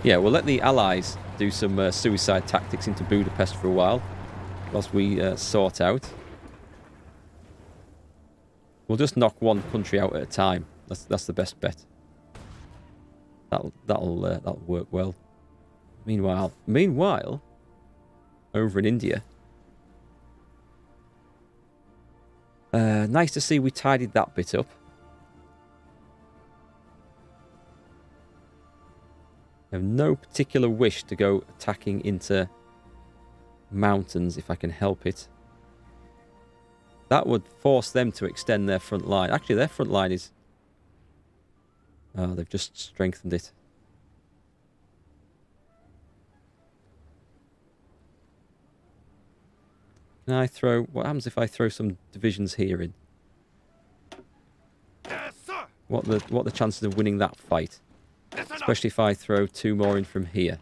Yeah, we'll let the Allies do some suicide tactics into Budapest for a while, whilst we sort out. We'll just knock one country out at a time. That's the best bet. That'll work well. Meanwhile, over in India, nice to see we tidied that bit up. I have no particular wish to go attacking into mountains if I can help it. That would force them to extend their front line. Actually, their front line is... Oh, they've just strengthened it. Can I throw... What happens if I throw some divisions here in? Yes, sir. What the chances of winning that fight? Especially if I throw 2 more in from here.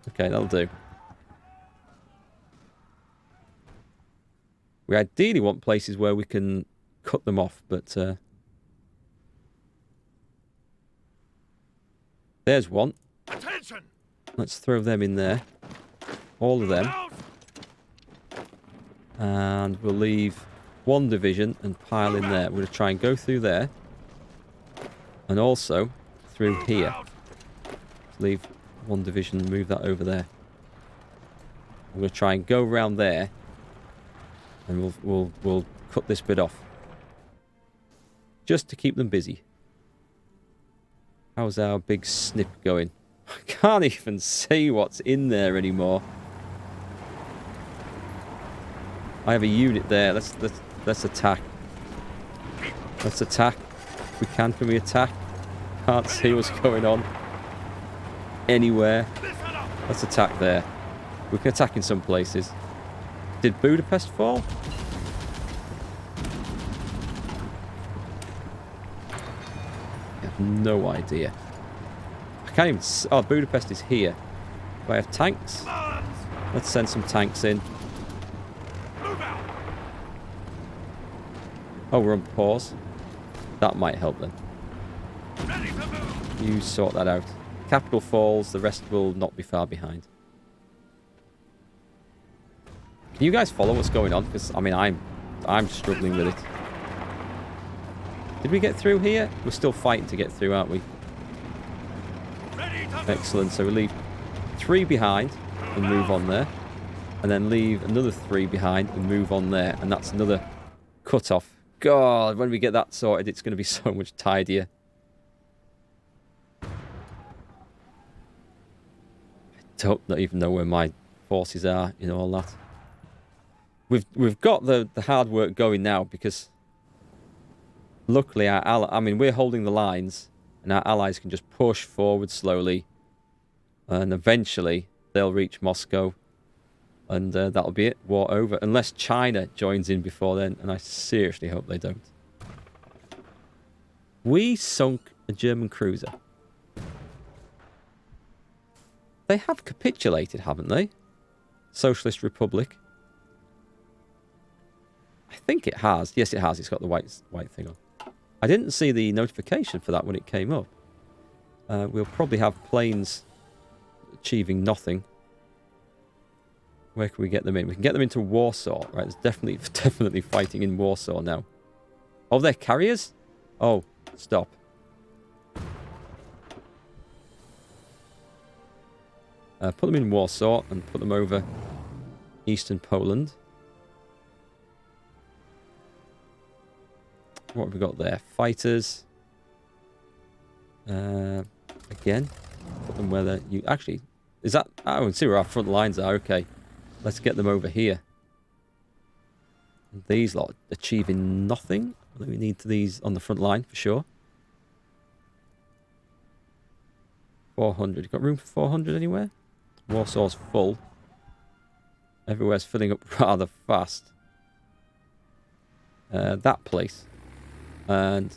Okay, that'll do. We ideally want places where we can cut them off, but... there's one. Attention. Let's throw them in there. All of them. And we'll leave 1 division and pile in there. We're going to try and go through there. And also through here. Leave 1 division and move that over there. I'm going to try and go around there. And we'll cut this bit off. Just to keep them busy. How's our big snip going? I can't even see what's in there anymore. I have a unit there. Let's attack. Let's attack. If we can we attack? Can't see what's going on anywhere. Let's attack there. We can attack in some places. Did Budapest fall? I have no idea. I can't even... Oh, Budapest is here. Do I have tanks? Let's send some tanks in. Oh, we're on pause. That might help then. You sort that out. Capital falls, the rest will not be far behind. Can you guys follow what's going on? Because, I mean, I'm struggling with it. Did we get through here? We're still fighting to get through, aren't we? Excellent. So we leave 3 behind and move on there. And then leave another 3 behind and move on there. And that's another cut-off. God, when we get that sorted, it's going to be so much tidier. I don't even know where my forces are in all that. We've got the hard work going now because luckily we're holding the lines and our allies can just push forward slowly and eventually they'll reach Moscow and that'll be it. War over. Unless China joins in before then, and I seriously hope they don't. We sunk a German cruiser. They have capitulated, haven't they? Socialist Republic. I think it has. Yes, it has. It's got the white thing on. I didn't see the notification for that when it came up. We'll probably have planes achieving nothing. Where can we get them in? We can get them into Warsaw. Right, there's definitely fighting in Warsaw now. Oh, they're carriers? Oh, stop. Put them in Warsaw and put them over eastern Poland. What have we got there? Fighters. Again, put them where you actually... Is that... I can see where our front lines are. Okay. Let's get them over here. These lot achieving nothing. I think we need these on the front line for sure. 400. You got room for 400 anywhere? Warsaw's full. Everywhere's filling up rather fast. That place. And...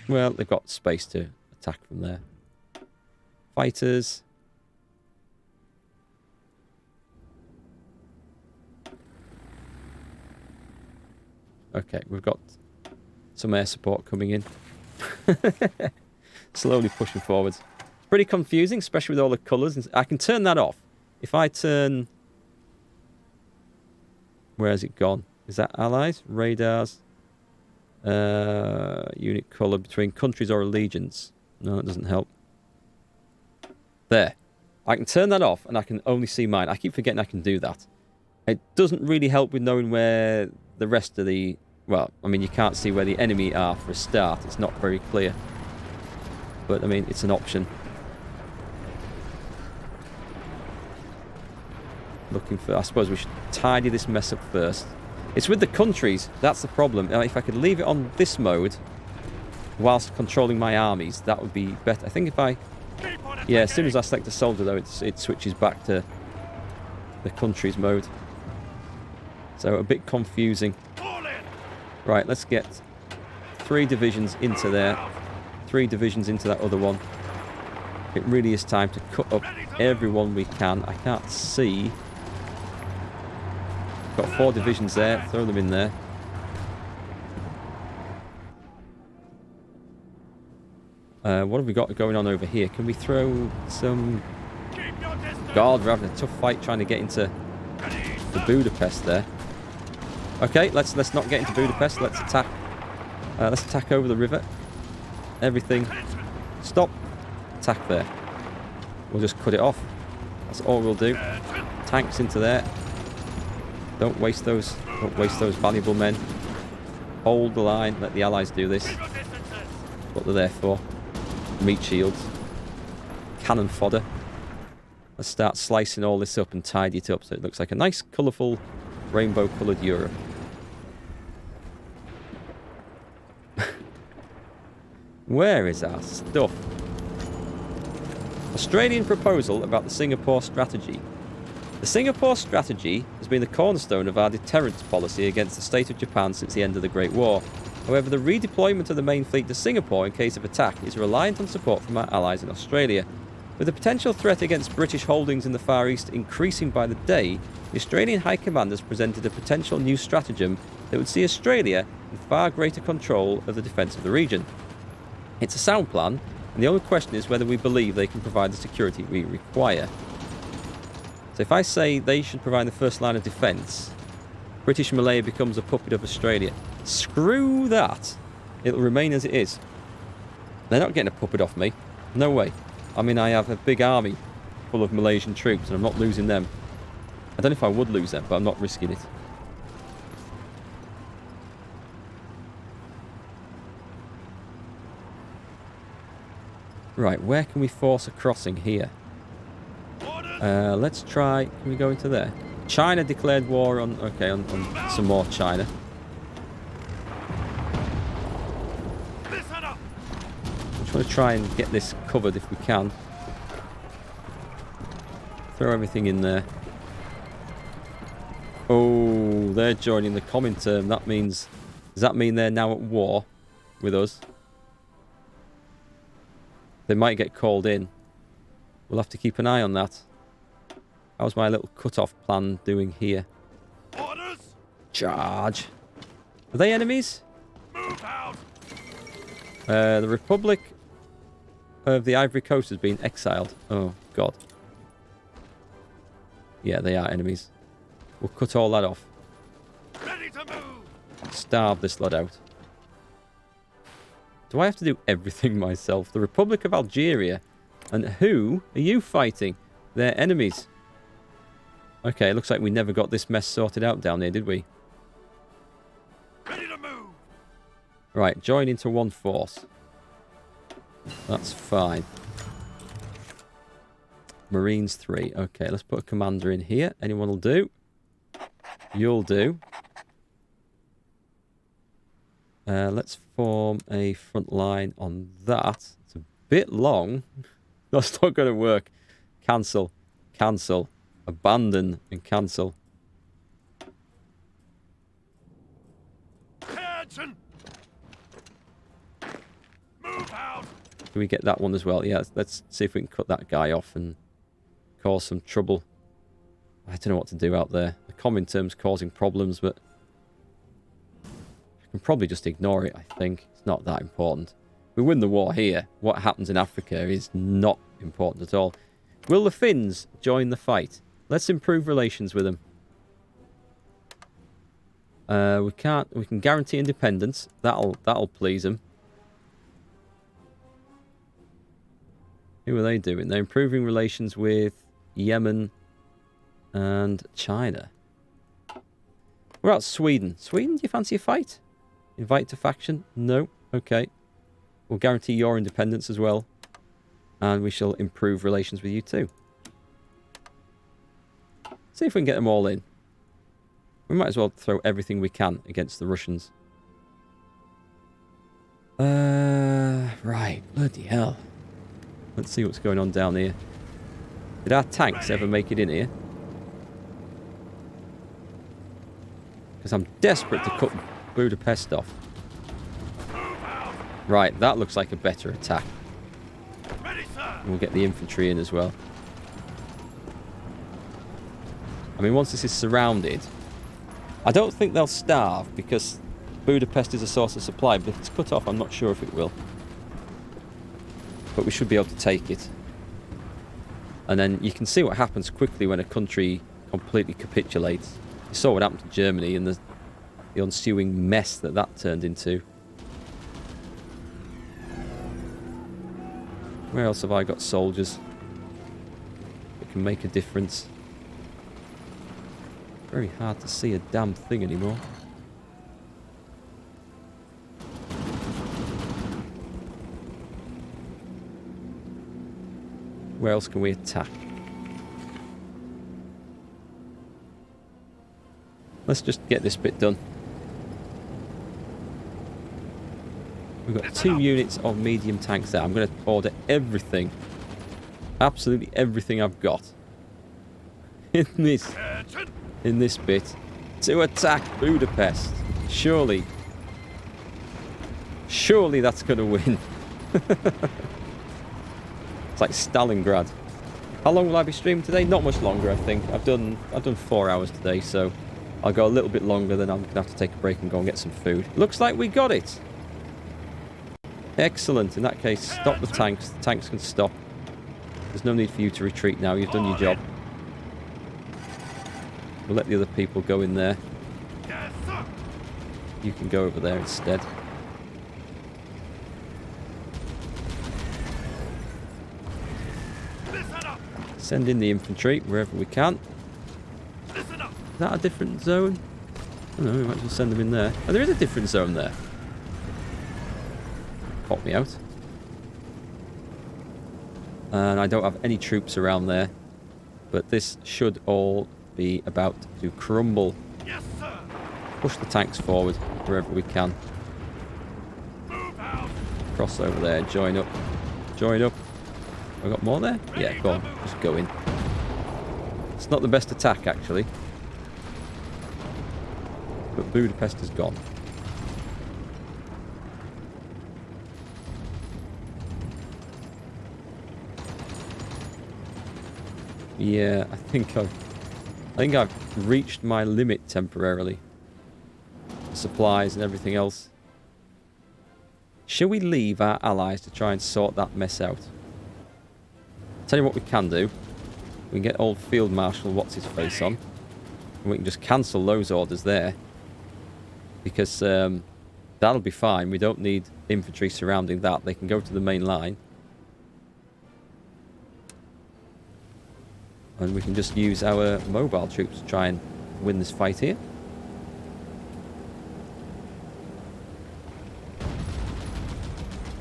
well, they've got space to attack from there. Fighters. Okay, we've got some air support coming in. Slowly pushing forwards. Pretty confusing, especially with all the colours. I can turn that off. If I turn... Where has it gone? Is that allies? Radars? Unit colour between countries or allegiance. No, it doesn't help. There. I can turn that off and I can only see mine. I keep forgetting I can do that. It doesn't really help with knowing where the rest of the... Well, I mean, you can't see where the enemy are for a start. It's not very clear. But, I mean, it's an option. Looking for... I suppose we should tidy this mess up first. It's with the countries. That's the problem. If I could leave it on this mode whilst controlling my armies, that would be better. I think if I... Yeah, as soon as I select a soldier, though, it switches back to the countries mode. So a bit confusing. Right, let's get 3 divisions into there. 3 divisions into that other one. It really is time to cut up everyone we can. I can't see. Got 4 divisions there. Throw them in there. What have we got going on over here? Can we throw some... God, we're having a tough fight trying to get into the Budapest there. Okay, let's not get into Budapest. Let's attack. Let's attack over the river. Everything. Stop. Attack there. We'll just cut it off. That's all we'll do. Tanks into there. Don't waste those. Don't waste those valuable men. Hold the line. Let the allies do this. What they're there for. Meat shields. Cannon fodder. Let's start slicing all this up and tidy it up so it looks like a nice, colourful, rainbow-coloured Europe. Where is our stuff? Australian proposal about the Singapore strategy. The Singapore strategy has been the cornerstone of our deterrence policy against the state of Japan since the end of the Great War. However, the redeployment of the main fleet to Singapore in case of attack is reliant on support from our allies in Australia. With the potential threat against British holdings in the Far East increasing by the day, the Australian High Command has presented a potential new stratagem that would see Australia in far greater control of the defence of the region. It's a sound plan, and the only question is whether we believe they can provide the security we require. So if I say they should provide the first line of defence, British Malaya becomes a puppet of Australia. Screw that! It'll remain as it is. They're not getting a puppet off me. No way. I mean, I have a big army full of Malaysian troops, and I'm not losing them. I don't know if I would lose them, but I'm not risking it. Right, where can we force a crossing here? Let's try... Can we go into there? China declared war on... Okay, on some more China. I'm just going to try and get this covered if we can. Throw everything in there. Oh, they're joining the Comintern. That means... Does that mean they're now at war with us? They might get called in. We'll have to keep an eye on that. How's my little cut-off plan doing here? Orders. Charge. Are they enemies? Move out. The Republic of the Ivory Coast has been exiled. Oh, God. Yeah, they are enemies. We'll cut all that off. Ready to move. Starve this lot out. Do I have to do everything myself? The Republic of Algeria. And who are you fighting? They're enemies. Okay, looks like we never got this mess sorted out down there, did we? Ready to move. Right, join into one force. That's fine. Marines 3. Okay, let's put a commander in here. Anyone will do. You'll do. Let's form a front line on that. It's a bit long. That's not going to work. Cancel. Cancel. Abandon and cancel. Attention. Move out. Can we get that one as well? Yeah, let's see if we can cut that guy off and cause some trouble. I don't know what to do out there. The Comintern's causing problems, but I can probably just ignore it, I think. It's not that important. We win the war here. What happens in Africa is not important at all. Will the Finns join the fight? Let's improve relations with them. We can't. We can guarantee independence. That'll please them. Who are they doing? They're improving relations with Yemen and China. What about Sweden? Sweden, do you fancy a fight? Invite to faction? No. Okay. We'll guarantee your independence as well. And we shall improve relations with you too. See if we can get them all in. We might as well throw everything we can against the Russians. Right. Bloody hell. Let's see what's going on down here. Did our tanks ever make it in here? Because I'm desperate to cut Budapest off. Right, that looks like a better attack. We'll get the infantry in as well. I mean, once this is surrounded, I don't think they'll starve because Budapest is a source of supply, but if it's cut off, I'm not sure if it will. But we should be able to take it. And then you can see what happens quickly when a country completely capitulates. You saw what happened to Germany and the ensuing mess that turned into. Where else have I got soldiers that can make a difference? Very hard to see a damn thing anymore. Where else can we attack? Let's just get this bit done. We've got 2 units of medium tanks there. I'm going to order everything. Absolutely everything I've got. In this bit. To attack Budapest. Surely. Surely that's going to win. It's like Stalingrad. How long will I be streaming today? Not much longer, I think. I've done 4 hours today, so I'll go a little bit longer, then I'm going to have to take a break and go and get some food. Looks like we got it. Excellent. In that case, stop the tanks. The tanks can stop. There's no need for you to retreat now. You've done your job. We'll let the other people go in there. You can go over there instead. Send in the infantry wherever we can. Is that a different zone? I don't know, we might as well send them in there. Oh, there is a different zone there. Pop me out. And I don't have any troops around there. But this should all be about to crumble. Yes, sir. Push the tanks forward wherever we can. Move out. Cross over there, join up. Join up. Have I got more there? Yeah, go on. Just go in. It's not the best attack, actually. But Budapest is gone. Yeah, I think I've reached my limit temporarily. Supplies and everything else. Shall we leave our allies to try and sort that mess out? Tell you what we can do. We can get old Field Marshal What's-His-Face on. And we can just cancel those orders there. Because that'll be fine. We don't need infantry surrounding that. They can go to the main line. And we can just use our mobile troops to try and win this fight here.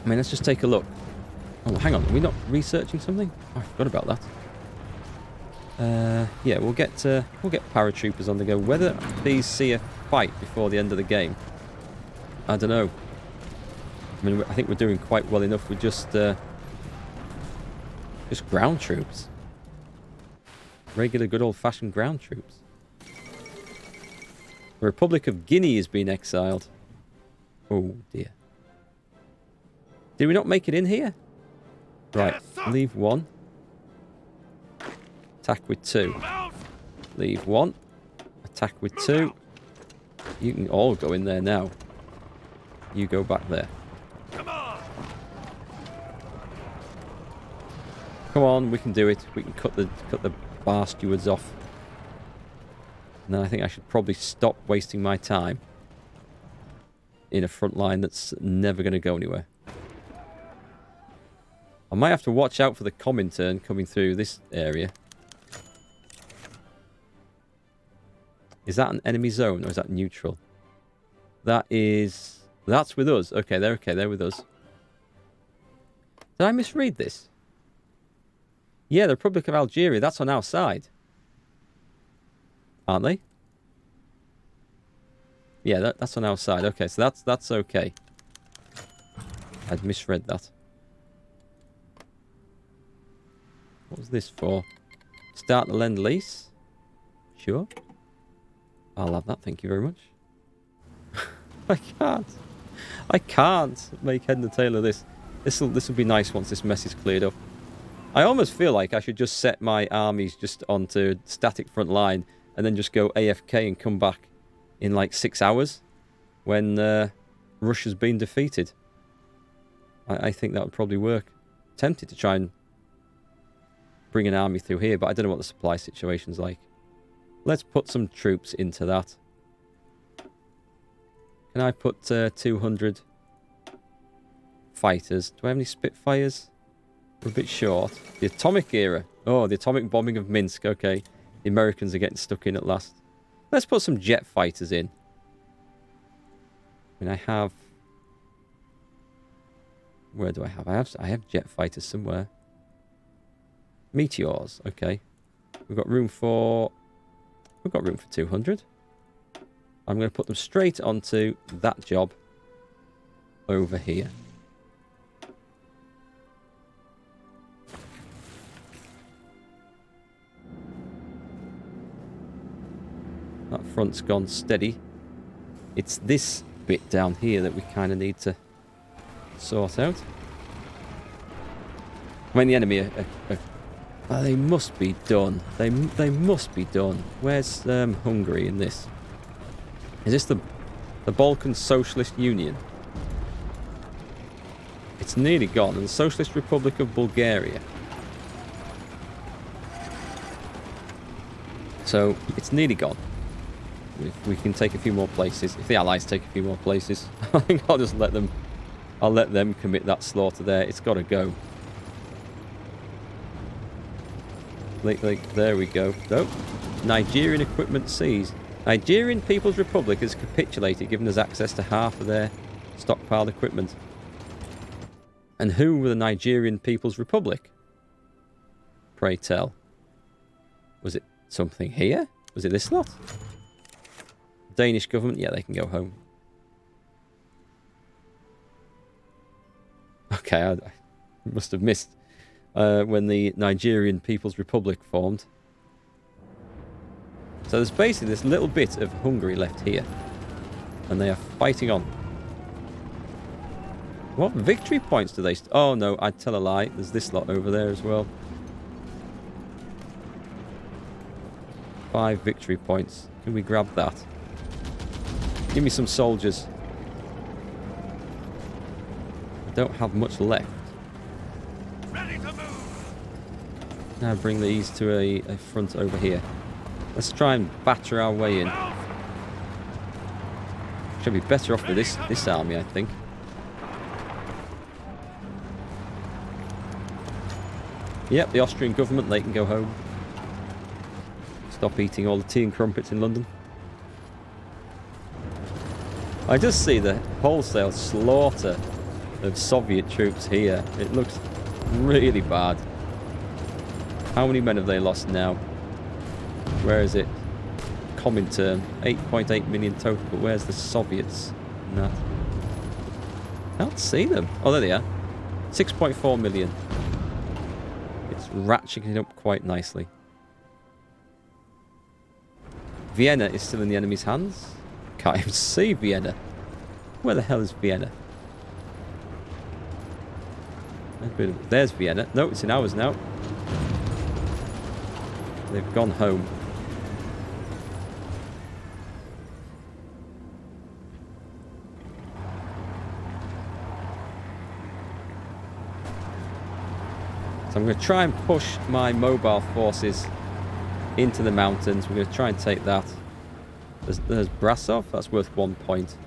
I mean, let's just take a look. Oh, hang on. Are we not researching something? Oh, I forgot about that. Yeah, we'll get paratroopers on the go. Whether these see a fight before the end of the game, I don't know. I mean, I think we're doing quite well enough with just ground troops. Regular, good old-fashioned ground troops. The Republic of Guinea has been exiled. Oh, dear. Did we not make it in here? Right, leave 1. Attack with 2. Leave 1. Attack with 2. You can all go in there now. You go back there. Come on, we can do it. We can cut the bar stewards off. And then I think I should probably stop wasting my time in a front line that's never going to go anywhere. I might have to watch out for the Comintern coming through this area. Is that an enemy zone or is that neutral? That is... That's with us. Okay, they're with us. Did I misread this? Yeah, the Republic of Algeria, that's on our side. Aren't they? Yeah, that's on our side. Okay, so that's okay. I'd misread that. What was this for? Start the Lend-Lease? Sure. I'll have that, thank you very much. I can't make head and tail of this. This will be nice once this mess is cleared up. I almost feel like I should just set my armies just onto static front line and then just go AFK and come back in like 6 hours when Russia's been defeated. I think that would probably work. Tempted to try and bring an army through here, but I don't know what the supply situation's like. Let's put some troops into that. Can I put 200 fighters? Do I have any Spitfires? We're a bit short. The atomic era. Oh, the atomic bombing of Minsk. Okay. The Americans are getting stuck in at last. Let's put some jet fighters in. I mean, I have... Where do I have? I have jet fighters somewhere. Meteors. Okay. We've got room for... We've got room for 200. I'm going to put them straight onto that job over here. That front's gone steady. It's this bit down here that we kind of need to sort out. I mean, the enemy oh, they must be done. They must be done. Where's Hungary in this? Is this the Balkan Socialist Union? It's nearly gone. And the Socialist Republic of Bulgaria. So, it's nearly gone. If we can take a few more places. If the Allies take a few more places. I think I'll just let them... I'll let them commit that slaughter there. It's got to go. There we go. Oh, Nigerian equipment seized. Nigerian People's Republic has capitulated, giving us access to half of their stockpiled equipment. And who were the Nigerian People's Republic? Pray tell. Was it something here? Was it this lot? Danish government? Yeah, they can go home. Okay, I must have missed when the Nigerian People's Republic formed. So there's basically this little bit of Hungary left here. And they are fighting on. What victory points do they... Oh no, I'd tell a lie. There's this lot over there as well. 5 victory points. Can we grab that? Give me some soldiers. I don't have much left. Ready to move. Now bring these to a front over here. Let's try and batter our way in. Should be better off with this army, I think. Yep, the Austrian government, they can go home. Stop eating all the tea and crumpets in London. I just see the wholesale slaughter of Soviet troops here. It looks really bad. How many men have they lost now? Where is it? Comintern. 8.8 million total, but where's the Soviets? No. I can't see them. Oh, there they are. 6.4 million. It's ratcheting up quite nicely. Vienna is still in the enemy's hands. Can't even see Vienna. Where the hell is Vienna? There's Vienna. No, it's in ours now. They've gone home. So I'm going to try and push my mobile forces into the mountains. We're going to try and take that. There's Brasov. That's worth 1 point.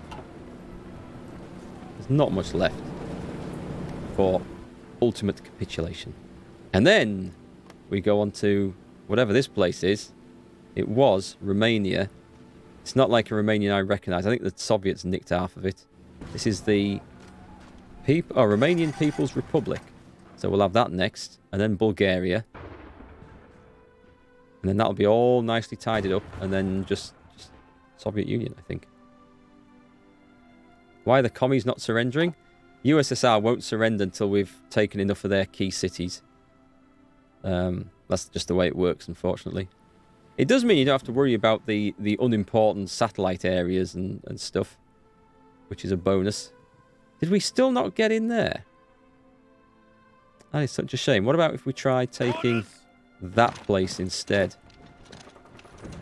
There's not much left for ultimate capitulation. And then we go on to whatever this place is. It was Romania. It's not like a Romanian I recognise. I think the Soviets nicked half of it. This is the Romanian People's Republic. So we'll have that next. And then Bulgaria. And then that'll be all nicely tidied up. And then just Soviet Union, I think. Why are the commies not surrendering? USSR won't surrender until we've taken enough of their key cities. That's just the way it works, unfortunately. It does mean you don't have to worry about the unimportant satellite areas and stuff, which is a bonus. Did we still not get in there? That is such a shame. What about if we try taking that place instead?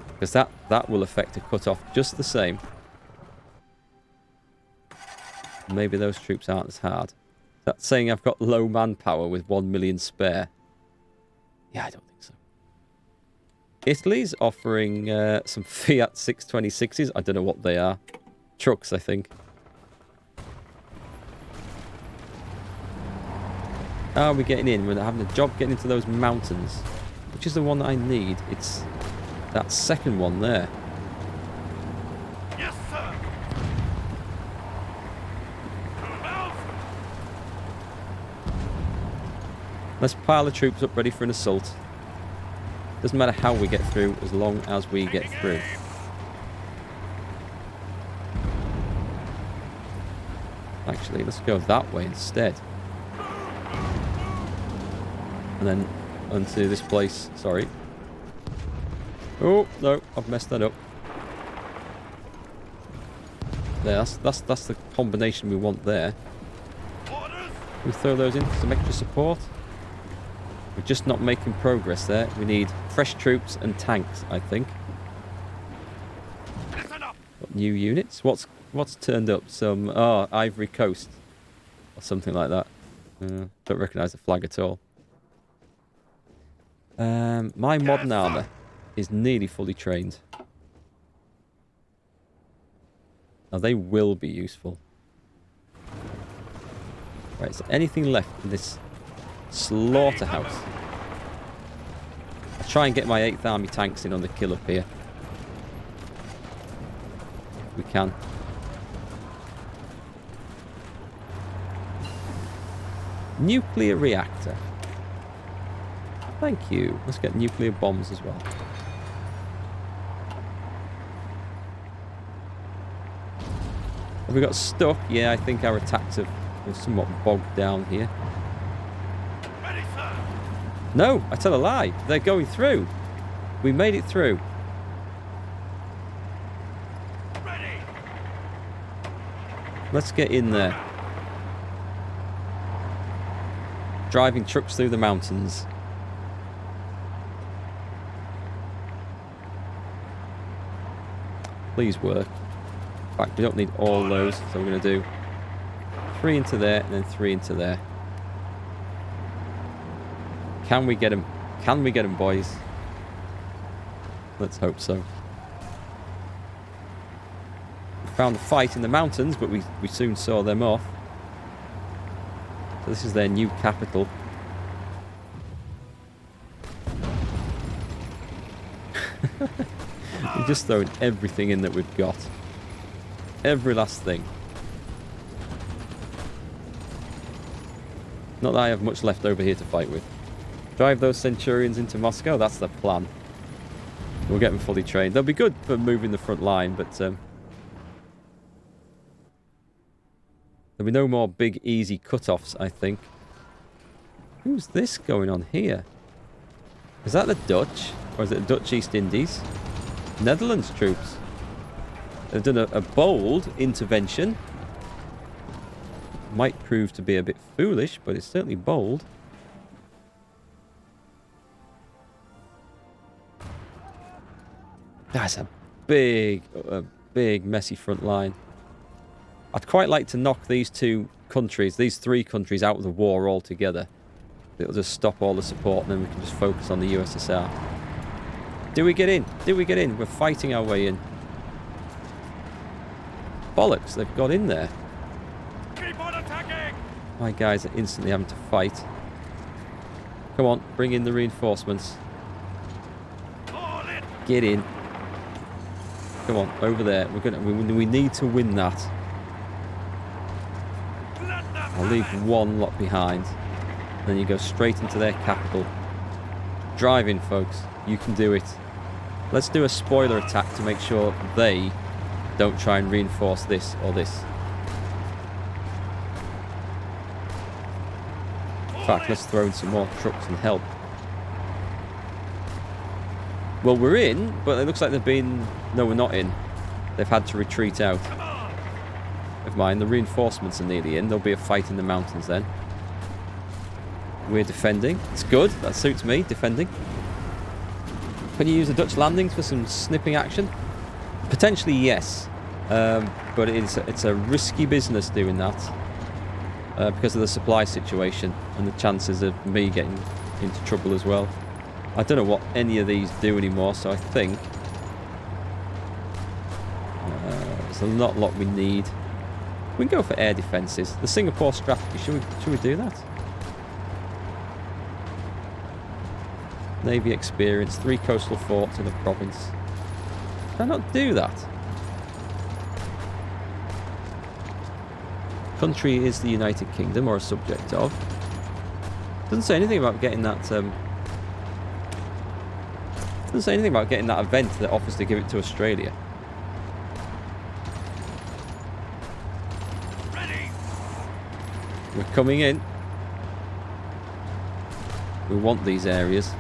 Because that will affect a cut-off just the same. Maybe those troops aren't as hard. That's saying I've got low manpower with 1 million spare. Yeah, I don't think so. Italy's offering some Fiat 626s. I don't know what they are. Trucks, I think. How are we getting in? We're having a job getting into those mountains. Which is the one that I need? It's that second one there. Yes, sir. Move. Let's pile the troops up ready for an assault. Doesn't matter how we get through, as long as we get through. Actually, let's go that way instead. And then onto this place. Sorry. Oh, no, I've messed that up. There, that's the combination we want there. Orders. We throw those in for some extra support. We're just not making progress there. We need fresh troops and tanks, I think. Listen up. Got new units. What's turned up? Some Ivory Coast or something like that. Don't recognise the flag at all. My modern armour is nearly fully trained. Now they will be useful. Right, is there anything left in this slaughterhouse? I'll try and get my 8th Army tanks in on the kill up here. If we can. Nuclear reactor. Thank you. Let's get nuclear bombs as well. Have we got stuck? Yeah, I think our attacks have somewhat bogged down here. Ready, sir. No, I tell a lie. They're going through. We made it through. Ready. Let's get in there. Driving trucks through the mountains. Please work. In fact, we don't need all those, so we're going to do 3 into there and then 3 into there. Can we get them? Can we get them, boys? Let's hope so. We found a fight in the mountains, but we soon saw them off. So this is their new capital. We're just throwing everything in that we've got. Every last thing. Not that I have much left over here to fight with. Drive those Centurions into Moscow, that's the plan. We'll get them fully trained. They'll be good for moving the front line, but there'll be no more big, easy cut-offs, I think. Who's this going on here? Is that the Dutch? Or is it the Dutch East Indies? Netherlands troops. They've done a bold intervention. Might prove to be a bit foolish, but it's certainly bold. That's a big, messy front line. I'd quite like to knock these 2 countries, these 3 countries out of the war altogether. It'll just stop all the support and then we can just focus on the USSR. Do we get in? Do we get in? We're fighting our way in. Bollocks, they've got in there. Keep on attacking! My guys are instantly having to fight. Come on, bring in the reinforcements. All in! Get in. Come on, over there. We need to win that. Let them I'll leave one lot behind. Then you go straight into their capital. Drive in, folks. You can do it. Let's do a spoiler attack to make sure they don't try and reinforce this or this. In fact, let's throw in some more trucks and help. Well, we're in, but it looks like they've been... No, we're not in. They've had to retreat out. Come on! Never mind, the reinforcements are nearly in. There'll be a fight in the mountains then. We're defending. It's good. That suits me, defending. Can you use the Dutch landings for some snipping action? Potentially, yes. But it's a risky business doing that. Because of the supply situation and the chances of me getting into trouble as well. I don't know what any of these do anymore, so I think there's a lot we need. We can go for air defences. The Singapore strategy, should we do that? Navy experience, 3 coastal forts in a province. Can I not do that? Country is the United Kingdom or a subject of. Doesn't say anything about getting that. Doesn't say anything about getting that event that offers to give it to Australia. Ready! We're coming in. We want these areas.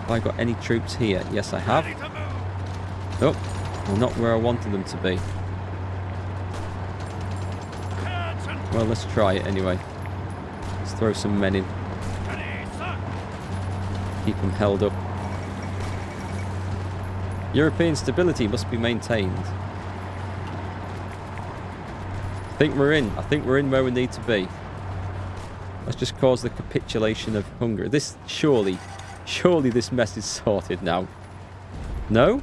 Have I got any troops here? Yes, I have. Ready to move! Oh, well, not where I wanted them to be. Well, let's try it anyway. Let's throw some men in. Ready, sir! Keep them held up. European stability must be maintained. I think we're in. I think we're in where we need to be. Let's just cause the capitulation of Hungary. This surely this mess is sorted now. No?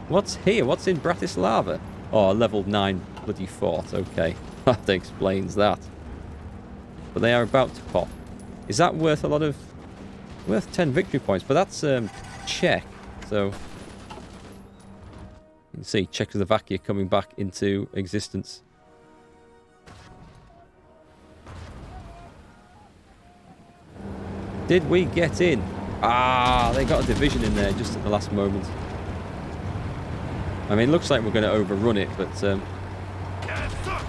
What's here? What's in Bratislava? Oh, a level 9 bloody fort. Okay. That explains that. But they are about to pop. Is that worth a lot of... Worth 10 victory points? But that's Czech. So... You can see Czechoslovakia coming back into existence. Did we get in? Ah, they got a division in there just at the last moment. I mean, it looks like we're going to overrun it, but... Yes, sir!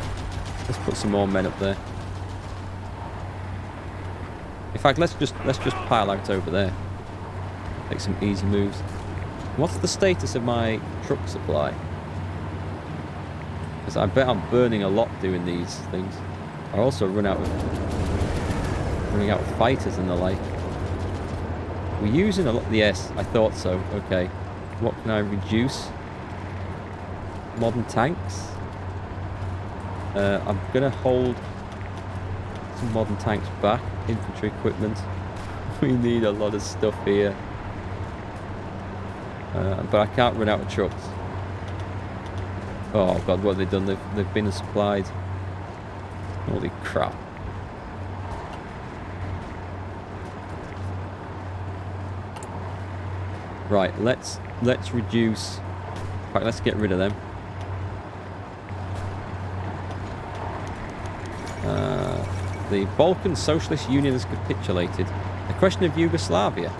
Let's put some more men up there. In fact, let's just pile out over there. Make some easy moves. What's the status of my truck supply? Because I bet I'm burning a lot doing these things. I also running out of fighters and the like. We're using a lot. Yes, I thought so. Okay. What can I reduce? Modern tanks. I'm going to hold some modern tanks back. Infantry equipment. We need a lot of stuff here. But I can't run out of trucks. Oh god, what have they done? They've been supplied. Holy crap. Right, let's reduce. In fact, let's get rid of them. The Balkan Socialist Union has capitulated. The question of Yugoslavia.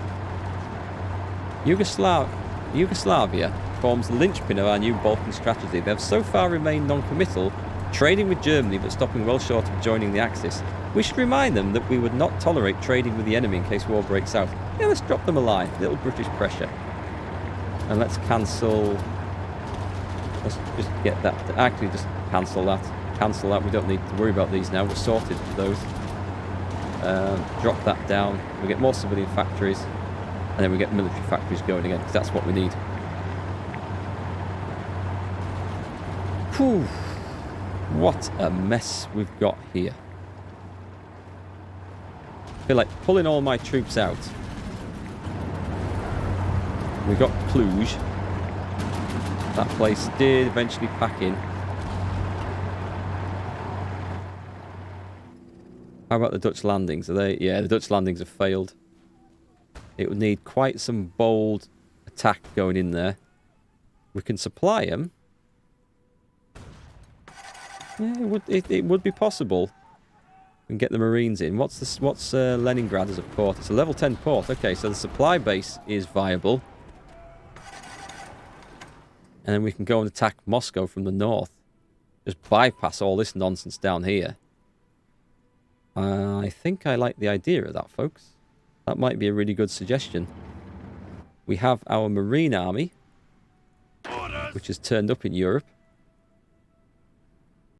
Yugoslavia forms the linchpin of our new Balkan strategy. They have so far remained non-committal, trading with Germany but stopping well short of joining the Axis. We should remind them that we would not tolerate trading with the enemy in case war breaks out. Yeah, let's drop them a line. Little British pressure. And let's cancel... Let's just get that... Actually, just cancel that. Cancel that. We don't need to worry about these now. We're sorted for those. Drop that down. We get more civilian factories. And then we get military factories going again, because that's what we need. Whew. What a mess we've got here. I feel like pulling all my troops out. We got Cluj. That place did eventually pack in. How about the Dutch landings? Are they? Yeah, the Dutch landings have failed. It would need quite some bold attack going in there. We can supply them. Yeah, it would be possible. We can get the Marines in. What's Leningrad as a port? It's a level 10 port. Okay, so the supply base is viable. And then we can go and attack Moscow from the north. Just bypass all this nonsense down here. I think I like the idea of that, folks. That might be a really good suggestion. We have our Marine army, Orders. which has turned up in Europe.